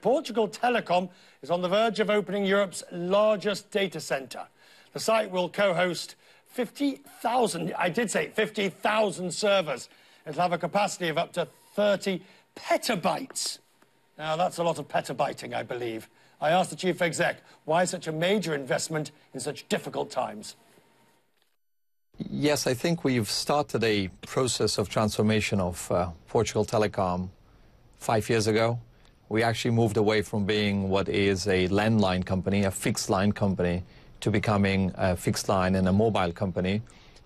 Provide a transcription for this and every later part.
Portugal Telecom is on the verge of opening Europe's largest data centre. The site will co-host 50,000, I did say 50,000 servers. It'll have a capacity of up to 30 petabytes. Now, that's a lot of petabyting, I believe. I asked the chief exec, why such a major investment in such difficult times? Yes, I think we've started a process of transformation of Portugal Telecom 5 years ago. We actually moved away from being what is a landline company, a fixed line company, to becoming a fixed line and a mobile company.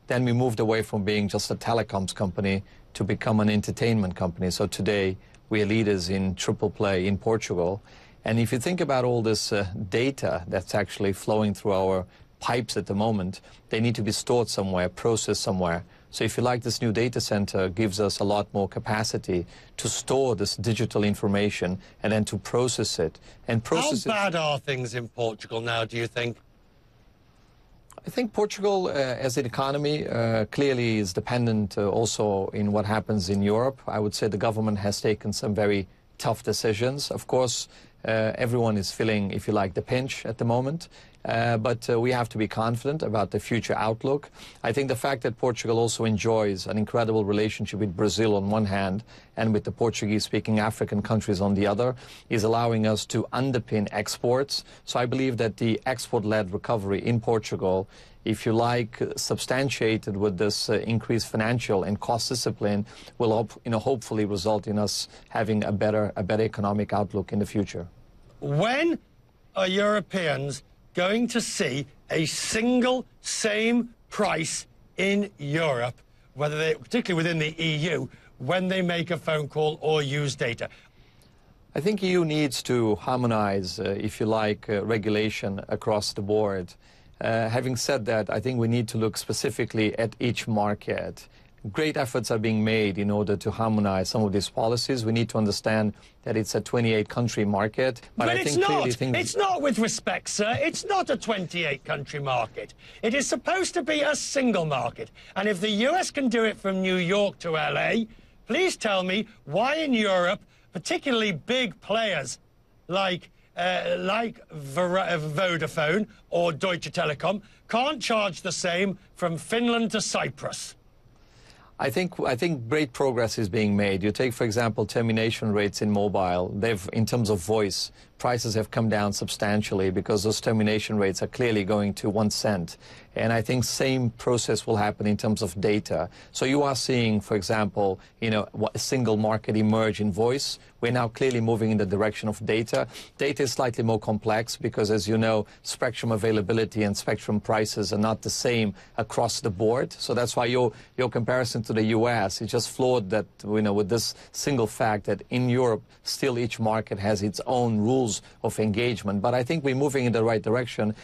Then we moved away from being just a telecoms company to become an entertainment company. So today we are leaders in triple play in Portugal. And if you think about all this data that's actually flowing through our pipes at the moment, they need to be stored somewhere, processed somewhere. So if you like, this new data center gives us a lot more capacity to store this digital information and then to process it. And process How bad are things in Portugal now, do you think? I think Portugal, as an economy, clearly is dependent also in what happens in Europe. I would say the government has taken some very tough decisions. Of course, everyone is feeling, if you like, the pinch at the moment. But we have to be confident about the future outlook. I think the fact that Portugal also enjoys an incredible relationship with Brazil on one hand and with the Portuguese-speaking African countries on the other is allowing us to underpin exports. So I believe that the export-led recovery in Portugal, if you like, substantiated with this increased financial and cost discipline, will hopefully result in us having a better economic outlook in the future. When are Europeans going to see a single same price in Europe, particularly within the EU, when they make a phone call or use data? I think EU needs to harmonize, if you like, regulation across the board. Having said that, I think we need to look specifically at each market. Great efforts are being made in order to harmonize some of these policies. We need to understand that it's a 28-country market. But it's not. It's not, with respect, sir. It's not a 28-country market. It is supposed to be a single market. And if the US can do it from New York to LA, please tell me why in Europe, particularly big players like Vodafone or Deutsche Telekom, can't charge the same from Finland to Cyprus. I think great progress is being made. You take, for example, termination rates in mobile. In terms of voice, prices have come down substantially because those termination rates are clearly going to 1 cent. And I think same process will happen in terms of data. So you are seeing, for example, a single market emerge in voice. We're now clearly moving in the direction of data. Data is slightly more complex because, as you know, spectrum availability and spectrum prices are not the same across the board. So that's why your comparison to the US is just flawed that, with this single fact that in Europe, still each market has its own rules of engagement. But I think we're moving in the right direction.